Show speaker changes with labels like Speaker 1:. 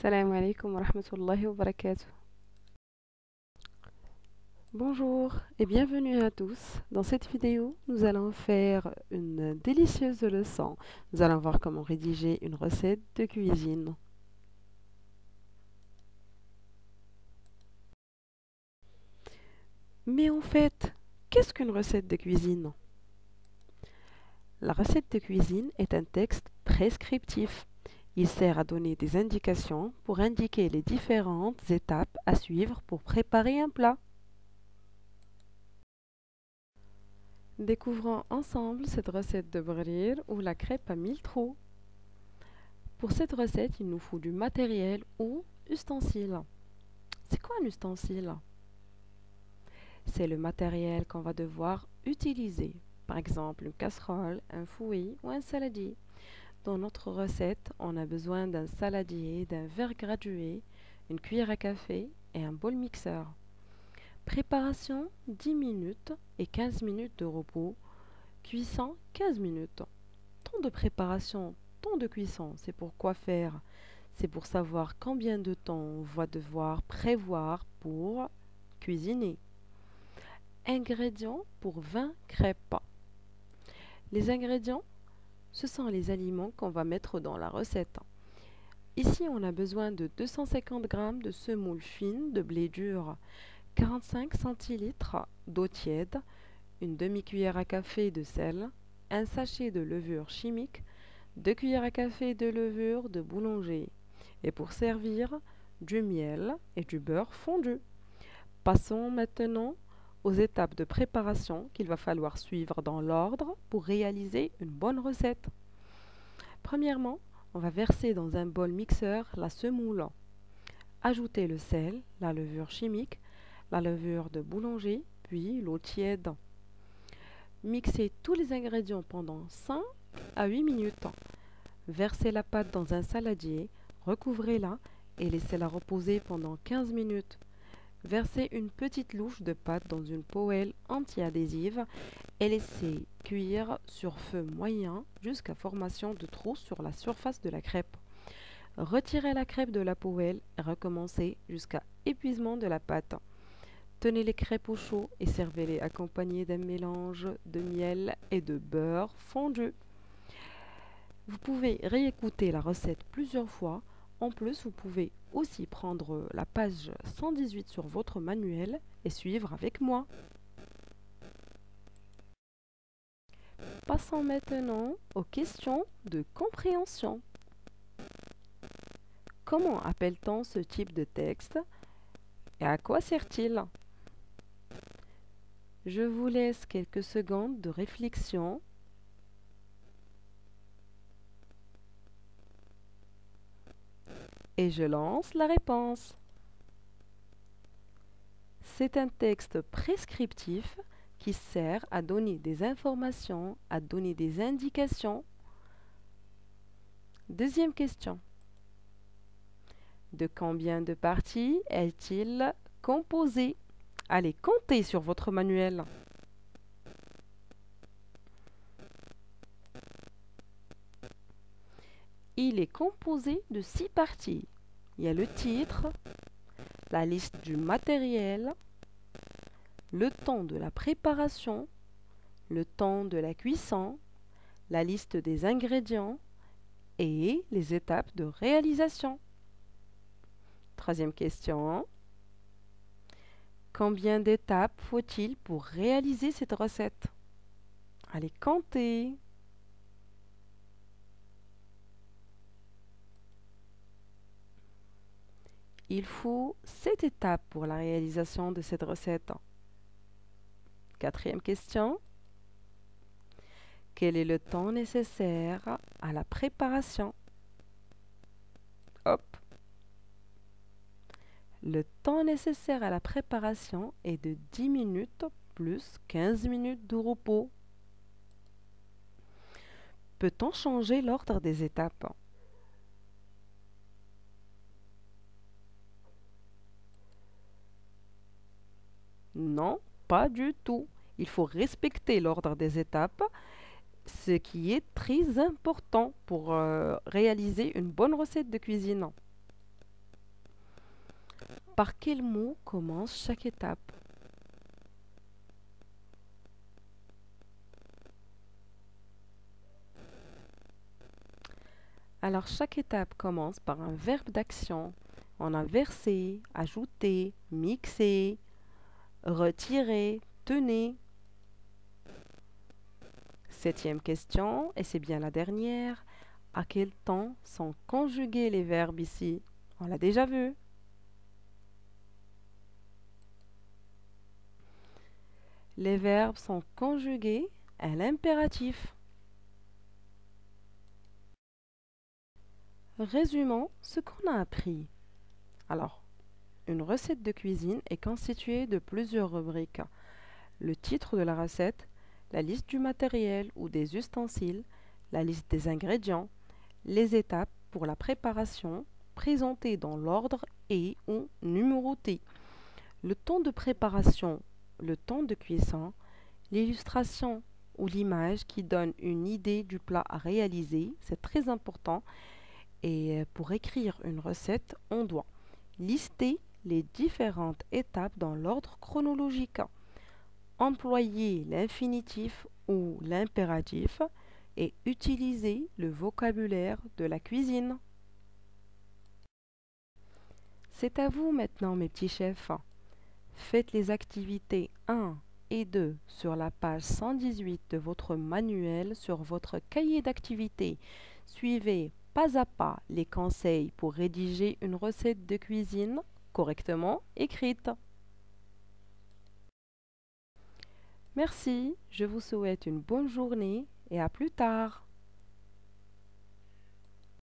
Speaker 1: Salam alaikum wa rahmatullahi wa barakatuh. Bonjour et bienvenue à tous. Dans cette vidéo, nous allons faire une délicieuse leçon. Nous allons voir comment rédiger une recette de cuisine. Mais en fait, qu'est-ce qu'une recette de cuisine? La recette de cuisine est un texte prescriptif. Il sert à donner des indications pour indiquer les différentes étapes à suivre pour préparer un plat. Découvrons ensemble cette recette de brir ou la crêpe à 1000 trous. Pour cette recette, il nous faut du matériel ou ustensile. C'est quoi un ustensile? C'est le matériel qu'on va devoir utiliser. Par exemple, une casserole, un fouet ou un saladier. Dans notre recette, on a besoin d'un saladier, d'un verre gradué, une cuillère à café et un bol mixeur. Préparation 10 minutes et 15 minutes de repos. Cuisson 15 minutes. Temps de préparation, temps de cuisson, c'est pour quoi faire? C'est pour savoir combien de temps on va devoir prévoir pour cuisiner. Ingrédients pour 20 crêpes. Les ingrédients, ce sont les aliments qu'on va mettre dans la recette. Ici, on a besoin de 250 g de semoule fine de blé dur, 45 centilitres d'eau tiède, une demi-cuillère à café de sel, un sachet de levure chimique, 2 cuillères à café de levure de boulanger. Et pour servir, du miel et du beurre fondu. Passons maintenant aux étapes de préparation qu'il va falloir suivre dans l'ordre pour réaliser une bonne recette. Premièrement, on va verser dans un bol mixeur la semoule. Ajouter le sel, la levure chimique, la levure de boulanger, puis l'eau tiède. Mixer tous les ingrédients pendant 5 à 8 minutes. Versez la pâte dans un saladier, recouvrez-la et laissez-la reposer pendant 15 minutes. Versez une petite louche de pâte dans une poêle anti-adhésive et laissez cuire sur feu moyen jusqu'à formation de trous sur la surface de la crêpe. Retirez la crêpe de la poêle et recommencez jusqu'à épuisement de la pâte. Tenez les crêpes au chaud et servez-les accompagnées d'un mélange de miel et de beurre fondu. Vous pouvez réécouter la recette plusieurs fois. En plus, vous pouvez aussi prendre la page 118 sur votre manuel et suivre avec moi. Passons maintenant aux questions de compréhension. Comment appelle-t-on ce type de texte et à quoi sert-il? Je vous laisse quelques secondes de réflexion. Et je lance la réponse. C'est un texte prescriptif qui sert à donner des informations, à donner des indications. Deuxième question. De combien de parties est-il composé? Allez, comptez sur votre manuel. Il est composé de 6 parties. Il y a le titre, la liste du matériel, le temps de la préparation, le temps de la cuisson, la liste des ingrédients et les étapes de réalisation. Troisième question. Combien d'étapes faut-il pour réaliser cette recette? Allez, comptez. Il faut 7 étapes pour la réalisation de cette recette. Quatrième question. Quel est le temps nécessaire à la préparation? Hop. Le temps nécessaire à la préparation est de 10 minutes plus 15 minutes de repos. Peut-on changer l'ordre des étapes? Non, pas du tout. Il faut respecter l'ordre des étapes, ce qui est très important pour réaliser une bonne recette de cuisine. Par quel mot commence chaque étape? Alors chaque étape commence par un verbe d'action. On a verser, ajouter, mixer, retirer, tenir. Septième question, et c'est bien la dernière. À quel temps sont conjugués les verbes ici? On l'a déjà vu. Les verbes sont conjugués à l'impératif. Résumons ce qu'on a appris. Alors, une recette de cuisine est constituée de plusieurs rubriques. Le titre de la recette, la liste du matériel ou des ustensiles, la liste des ingrédients, les étapes pour la préparation, présentées dans l'ordre et ou numérotées, le temps de préparation, le temps de cuisson, l'illustration ou l'image qui donne une idée du plat à réaliser, c'est très important. Et pour écrire une recette, on doit lister les différentes étapes dans l'ordre chronologique, employer l'infinitif ou l'impératif et utiliser le vocabulaire de la cuisine. C'est à vous maintenant, mes petits chefs. Faites les activités 1 et 2 sur la page 118 de votre manuel sur votre cahier d'activités. Suivez pas à pas les conseils pour rédiger une recette de cuisine correctement écrite. Merci, je vous souhaite une bonne journée et à plus tard.